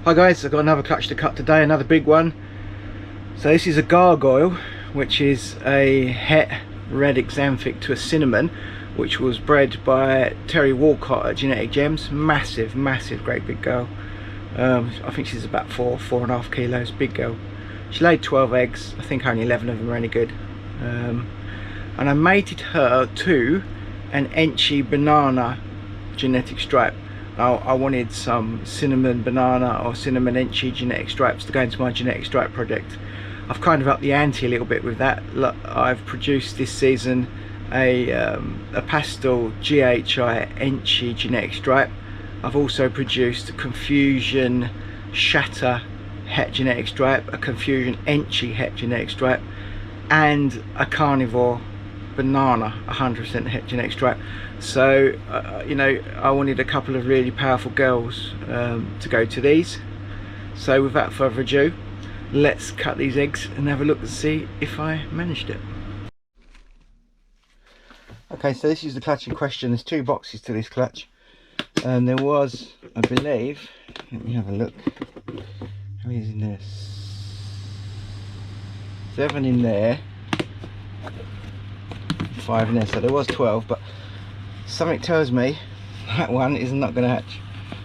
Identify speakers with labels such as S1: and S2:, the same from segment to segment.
S1: Hi guys, I've got another clutch to cut today, another big one. So this is a Gargoyle, which is a het red xanthic to a cinnamon, which was bred by Terry Walcott at Genetic Gems. Massive, great big girl. I think she's about 4.5 kilos, big girl. She laid 12 eggs, I think only 11 of them are any good. And I mated her to an enchi banana genetic stripe. Now, I wanted some cinnamon banana or cinnamon enchi genetic stripes to go into my genetic stripe project. I've kind of upped the ante a little bit with that. Look, I've produced this season a pastel GHI enchi genetic stripe. I've also produced a confusion shatter het genetic stripe, a confusion enchi het genetic stripe, and a carnivore banana 100% het genetic stripe. So you know, I wanted a couple of really powerful girls to go to these. So without further ado, let's cut these eggs and have a look and see if I managed it. Okay, so this is the clutch in question. There's 2 boxes to this clutch, and there was, I believe, let me have a look, how many is in there? 7 in there, 5 in there, so there was 12, but something tells me that one is not going to hatch.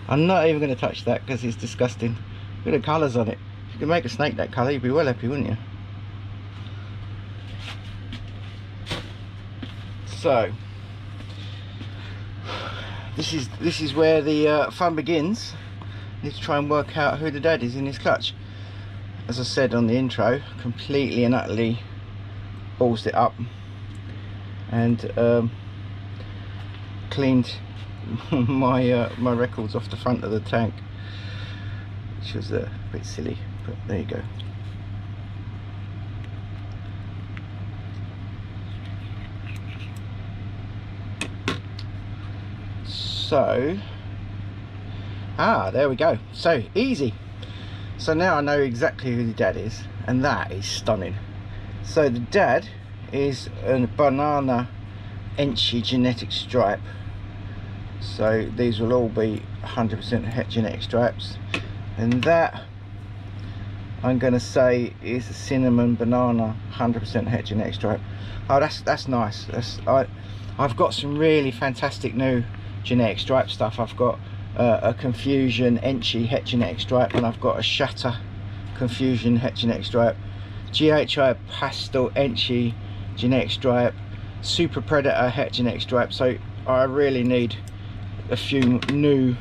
S1: I'm not even going to touch that because it's disgusting. Look at the colours on it. If you could make a snake that colour, you'd be well happy, wouldn't you? So this is where the fun begins. I need to try and work out who the dad is in this clutch. As I said on the intro, completely and utterly ballsed it up and cleaned my my records off the front of the tank, which was a bit silly, but there you go. So there we go. So easy. So now I know exactly who the dad is, and that is stunning. So the dad is a banana enchi genetic stripe. So these will all be 100% het genetic stripes, and that I'm going to say is a cinnamon banana 100% het genetic stripe. Oh, that's nice. I've got some really fantastic new genetic stripe stuff. I've got a confusion enchi het genetic stripe, and I've got a shatter confusion het genetic stripe, GHI pastel enchi genetic stripe, super predator het genetic stripe. So I really need a few new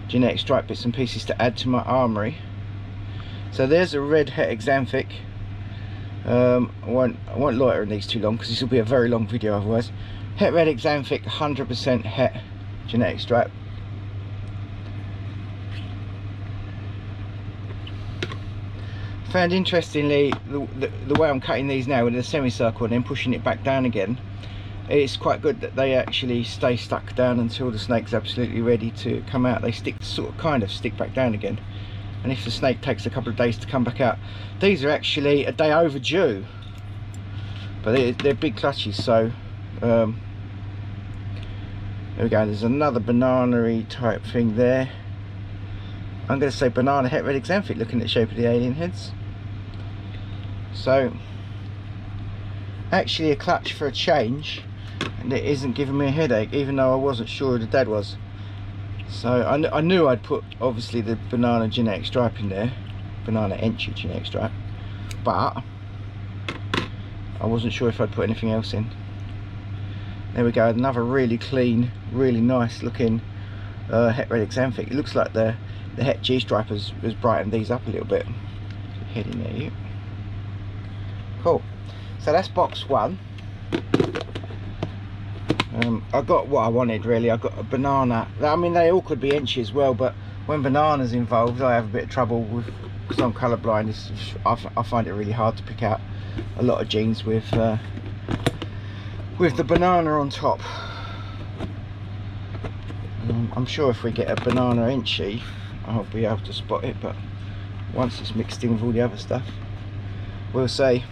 S1: genetic stripe bits and pieces to add to my armory. So there's a red het xanthic. I won't loiter in these too long because this will be a very long video otherwise. Het red xanthic 100% het genetic stripe. Found interestingly the way I'm cutting these now with a semicircle and then pushing it back down again, it's quite good that they actually stay stuck down until the snake's absolutely ready to come out. They stick, kind of stick back down again, and if the snake takes a couple of days to come back out, these are actually a day overdue, but they're big clutches. So there we go. There's another banana-y type thing there. I'm going to say banana het red xanthic, looking at the shape of the alien heads. So actually a clutch for a change, and it isn't giving me a headache, even though I wasn't sure who the dad was. So I knew I'd put obviously the banana genetic stripe in there, banana enchi genetic stripe, but I wasn't sure if I'd put anything else in. There we go, another really clean, really nice looking het red xanthic. It looks like the het G stripe has brightened these up a little bit. Head in there, you. Cool. So that's box 1. I got what I wanted really. I got a banana. I mean, they all could be enchi as well, but when bananas involved, I have a bit of trouble with, because I'm colourblind. I find it really hard to pick out a lot of genes with the banana on top. I'm sure if we get a banana enchi, I'll be able to spot it, but once it's mixed in with all the other stuff, we'll say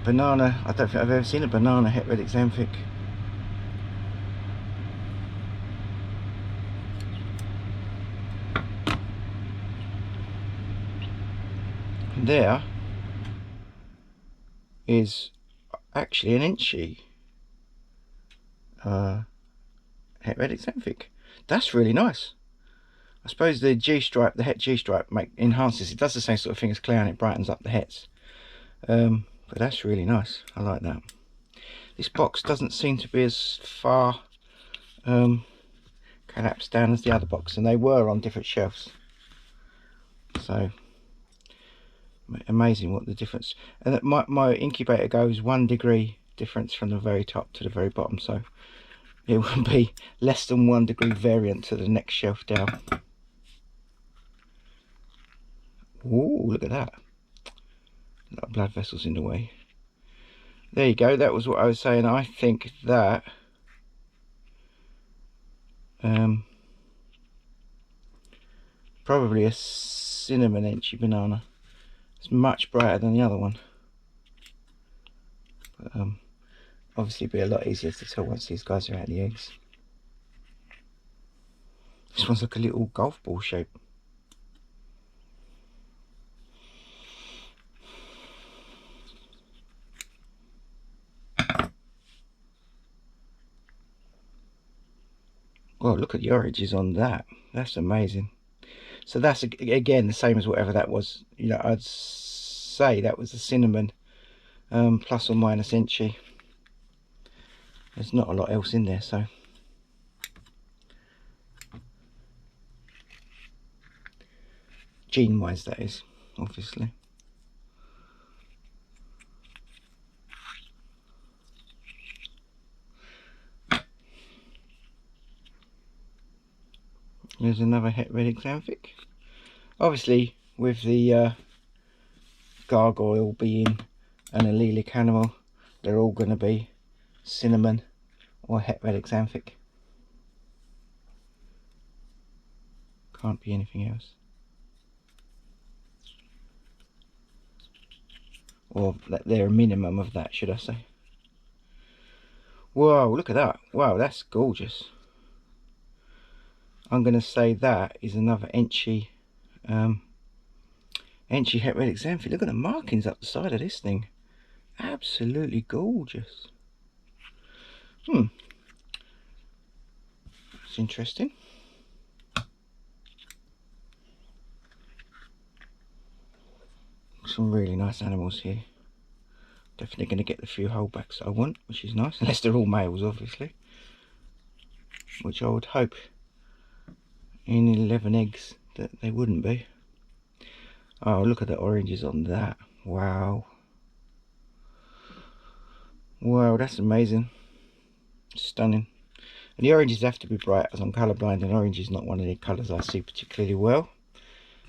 S1: banana. I don't think I've ever seen a banana het red xanthic. there is actually an enchi het red xanthic. That's really nice. I suppose the G stripe, the het G stripe, enhances. It does the same sort of thing as clear, and it brightens up the hets. But that's really nice. I like that. This box doesn't seem to be as far collapsed down as the other box, and they were on different shelves. So amazing what the difference. And that my incubator goes 1 degree difference from the very top to the very bottom, so it will be less than 1 degree variant to the next shelf down. Ooh, look at that. A lot of blood vessels in the way. There you go, that was what I was saying. I think that probably a cinnamon enchi banana. It's much brighter than the other one. But obviously it'd be a lot easier to tell once these guys are out of the eggs. This one's like a little golf ball shape. Well, look at the oranges on that. That's amazing. So that's again the same as whatever that was. You know, I'd say that was a cinnamon plus or minus enchi. There's not a lot else in there, so gene wise that is, obviously. There's another het red xanthic. Obviously with the gargoyle being an allelic animal, they're all going to be cinnamon or het red xanthic. Can't be anything else. Or they're a minimum of that, should I say. Whoa, look at that. Wow, that's gorgeous. I'm going to say that is another enchi het red xanthic. Look at the markings up the side of this thing. Absolutely gorgeous. It's interesting. Some really nice animals here. Definitely going to get the few holdbacks I want, which is nice, unless they're all males, obviously, which I would hope in 11 eggs that they wouldn't be. Oh, look at the oranges on that. Wow. Wow, that's amazing. Stunning. And the oranges have to be bright, as I'm colourblind, and orange is not one of the colours I see particularly well.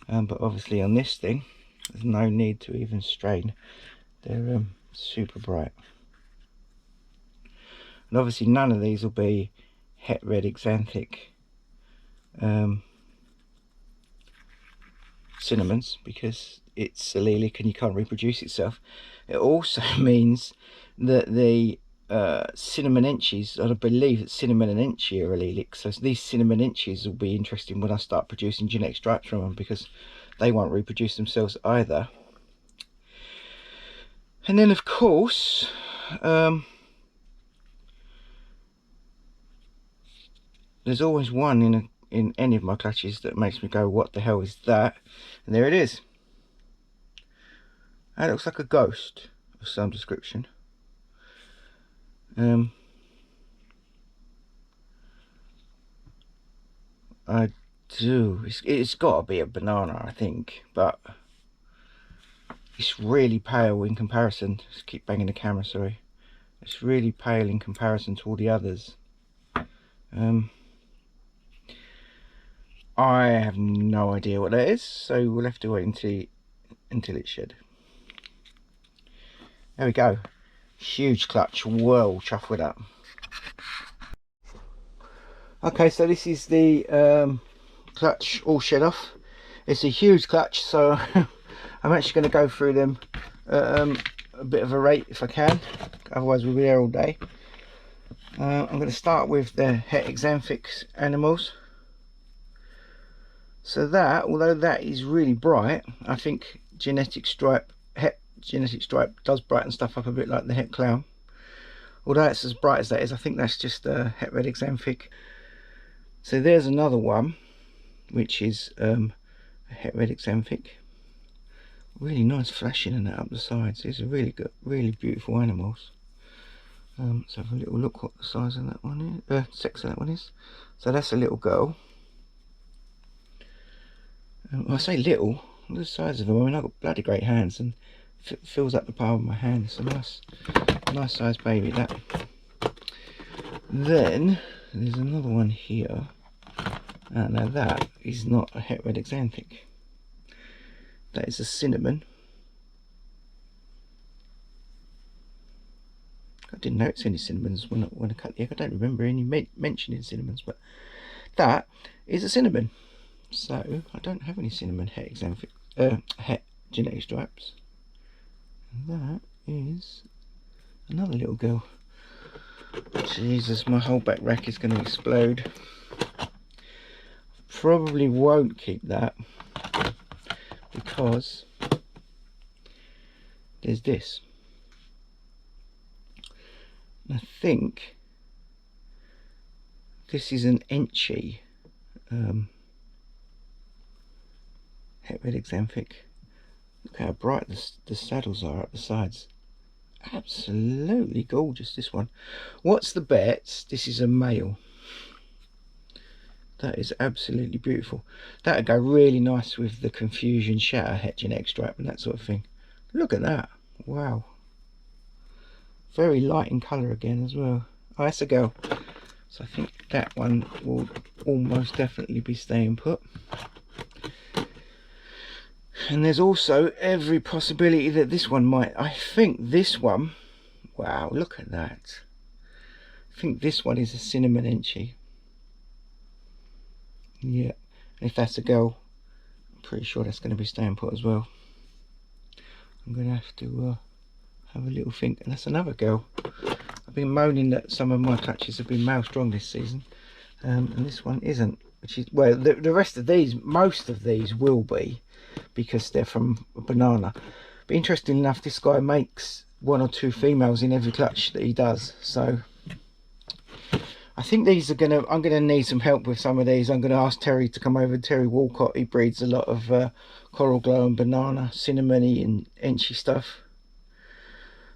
S1: But obviously on this thing, there's no need to even strain. They're super bright. And obviously none of these will be het red xanthic cinnamons, because it's allelic and you can't reproduce itself. It also means that the cinnamon enchis, I believe that cinnamon and enchi are allelic, so these cinnamon enchis will be interesting when I start producing genetic stripes from them, because they won't reproduce themselves either. And then of course there's always one in any of my clutches that makes me go, what the hell is that? And there it is. That looks like a ghost of some description. I do. It's got to be a banana, I think, but it's really pale in comparison. Just keep banging the camera, sorry. It's really pale in comparison to all the others. I have no idea what that is, so we'll have to wait until it's shed. There we go. Huge clutch, well chuffed with that. Okay, so this is the clutch all shed off. It's a huge clutch, so I'm actually going to go through them a bit of a rate if I can, otherwise we'll be there all day. I'm going to start with the het xanthic animals. So that, although that is really bright, I think genetic stripe, het genetic stripe does brighten stuff up a bit like the het clown. Although it's as bright as that is, I think that's just a het red xanthic. So there's another one, which is a het red xanthic. Really nice flashing and that up the sides. These are really good, really beautiful animals. Let's have a little look what the size of that one is, sex of that one is. So that's a little girl. I say little, look at the size of them. I mean, I've got bloody great hands and fills up the palm of my hand. It's a nice sized baby, that. Then there's another one here. Now that is not a het red xanthic. That is a cinnamon. I didn't notice any cinnamons when I cut the egg. I don't remember any mentioning cinnamons, but that is a cinnamon. So I don't have any cinnamon het xanthic, het genetic stripes. And that is another little girl. Jesus, my whole back rack is going to explode. Probably won't keep that because there's this. I think this is an enchi het red xanthic. Look how bright the saddles are at the sides. Absolutely gorgeous, this one. What's the bet? This is a male. That is absolutely beautiful. That would go really nice with the Confusion Shatter het genetic stripe and that sort of thing. Look at that. Wow. Very light in colour again as well. Oh, that's a girl. So I think that one will almost definitely be staying put. And there's also every possibility that this one might. I think this one, wow, look at that. I think this one is a cinnamon enchi. Yeah, and if that's a girl, I'm pretty sure that's going to be staying put as well. I'm going to have to have a little think. And that's another girl. I've been moaning that some of my clutches have been male strong this season, and this one isn't. Which is, well, the rest of these, most of these will be, because they're from a banana. But interestingly enough, this guy makes 1 or 2 females in every clutch that he does. So I think these are I'm gonna need some help with some of these. I'm gonna ask Terry to come over. Terry Walcott, he breeds a lot of coral glow and banana, cinnamony and enchi stuff.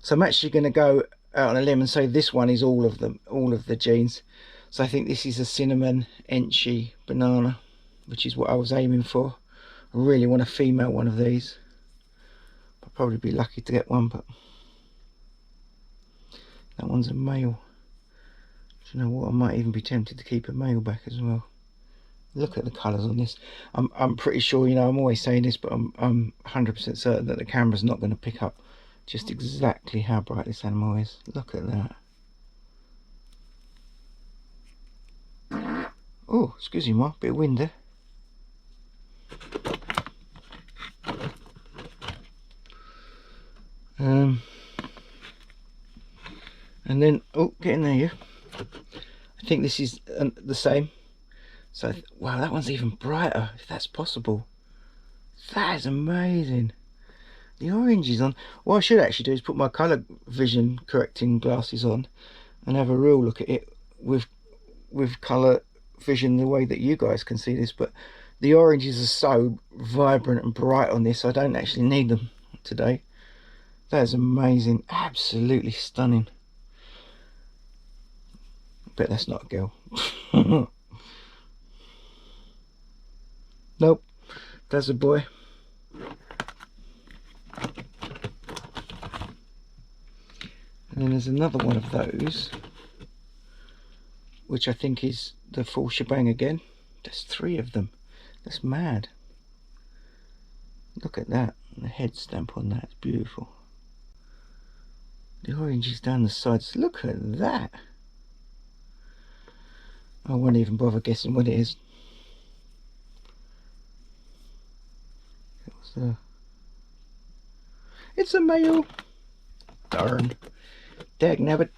S1: So I'm actually gonna go out on a limb and say this one is all of them, all of the genes. So I think this is a cinnamon, enchi, banana, which is what I was aiming for. I really want a female one of these. I'll probably be lucky to get one, but that one's a male. Do you know what? I might even be tempted to keep a male back as well. Look at the colours on this. I'm pretty sure, you know, I'm always saying this, but I'm 100% certain that the camera's not going to pick up just exactly how bright this animal is. Look at that. Oh, excuse me, Mark, bit of wind there. And then, oh, get in there, you. I think this is the same. So, wow, that one's even brighter, if that's possible. That is amazing. The orange is on. What I should actually do is put my colour vision correcting glasses on and have a real look at it with colour vision the way that you guys can see this. But the oranges are so vibrant and bright on this, I don't actually need them today. That is amazing. Absolutely stunning. Bet that's not a girl. Nope, that's a boy. And then there's another one of those, which I think is the full shebang again. There's 3 of them. That's mad. Look at that. The head stamp on that. It's beautiful. The oranges down the sides. Look at that. I won't even bother guessing what it is. It's a male. Darn. Dagnabbit.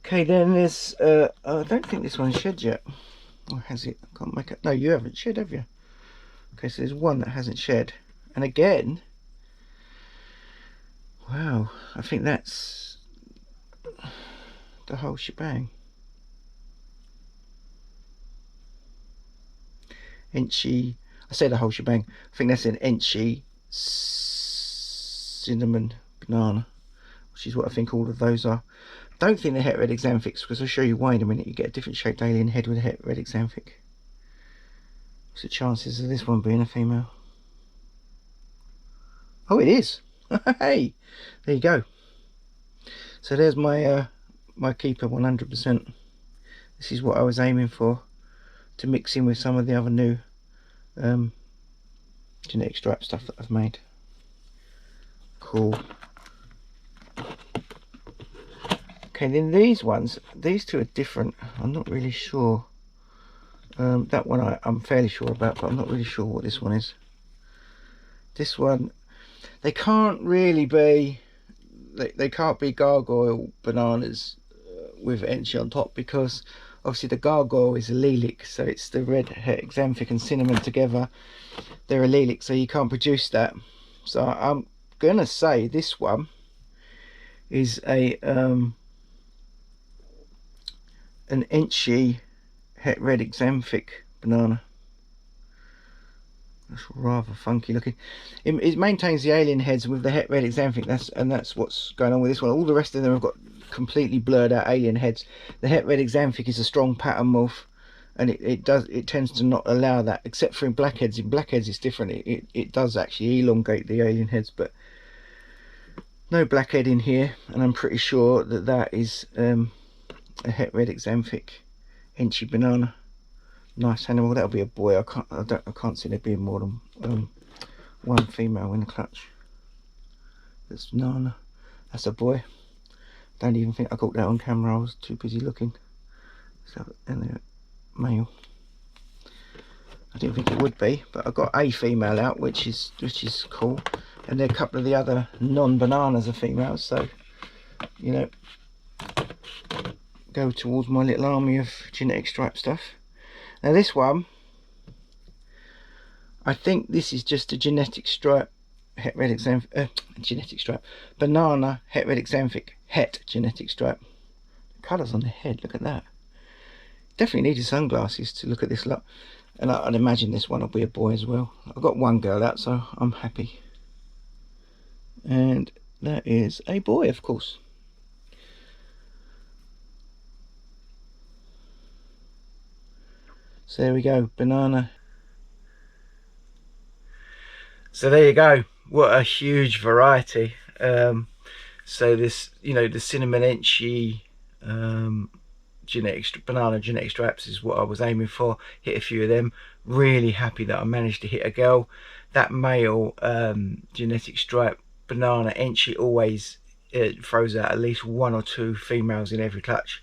S1: Okay, then there's I don't think this one's shed yet. Or has it? I can't make it. No, you haven't shed, have you? Okay, so there's one that hasn't shed, and again, wow, I think that's the whole shebang. Enchi, I say the whole shebang, I think that's an enchi cinnamon banana, which is what I think all of those are. Don't think they're het red exanthics, because I'll show you why in a minute. You get a different shaped alien head with a het red exanthic. What's the chances of this one being a female? Oh, it is. Hey, there you go. So there's my my keeper 100%. This is what I was aiming for, to mix in with some of the other new genetic stripe stuff that I've made. Cool. Okay, then these ones, these two are different. I'm not really sure. That one I'm fairly sure about, but I'm not really sure what this one is. This one, they can't really be, they can't be gargoyle bananas with enchi on top, because obviously the gargoyle is allelic, so it's the red het exanthic and cinnamon together. They're allelic, so you can't produce that. So I'm gonna say this one is a an enchi het red exanthic banana. That's rather funky looking. It maintains the alien heads with the het red exanthic. That's what's going on with this one. All the rest of them have got completely blurred out alien heads. The het red exanthic is a strong pattern morph, and it tends to not allow that, except for in blackheads. In blackheads it's different. It does actually elongate the alien heads, but no blackhead in here, and I'm pretty sure that that is a het red exanthic enchi banana. Nice animal. That'll be a boy. I can't see there being more than one female in the clutch. That's Nana. That's a boy. Don't even think I got that on camera. I was too busy looking. So, and the male. I didn't think it would be, but I got a female out, which is cool. And then a couple of the other non-bananas are females. So, you know, go towards my little army of genetic stripe stuff. Now this one, I think this is just a genetic stripe het red exanthic, genetic stripe banana het red exanthic het genetic stripe. The colours on the head, look at that. Definitely needed sunglasses to look at this lot. And I'd imagine this one will be a boy as well. I've got one girl out, so I'm happy. And that is a boy, of course. So there we go, banana. So there you go. What a huge variety. So this, you know, the cinnamon enchi banana genetic stripes is what I was aiming for. Hit a few of them. Really happy that I managed to hit a girl. That male genetic stripe banana enchi always throws out at least one or two females in every clutch.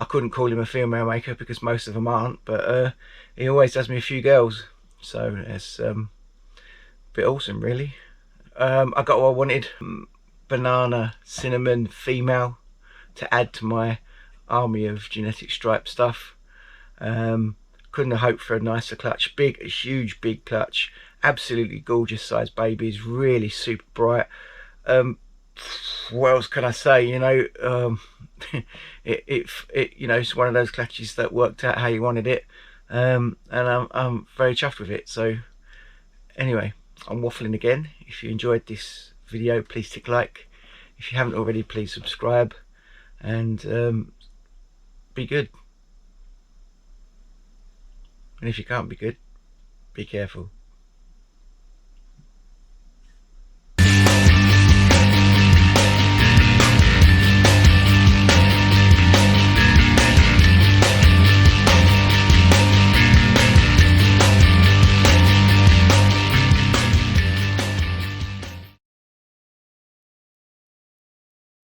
S1: I couldn't call him a female maker because most of them aren't, but he always does me a few girls, so it's a bit awesome really. I got what I wanted, banana cinnamon female to add to my army of genetic stripe stuff. Couldn't have hoped for a nicer clutch. A huge big clutch, absolutely gorgeous sized babies, really super bright. What else can I say? You know, it you know, it's one of those clutches that worked out how you wanted it, and I'm very chuffed with it. So anyway, I'm waffling again. If you enjoyed this video, please tick like. If you haven't already, please subscribe, and be good. And if you can't be good, be careful.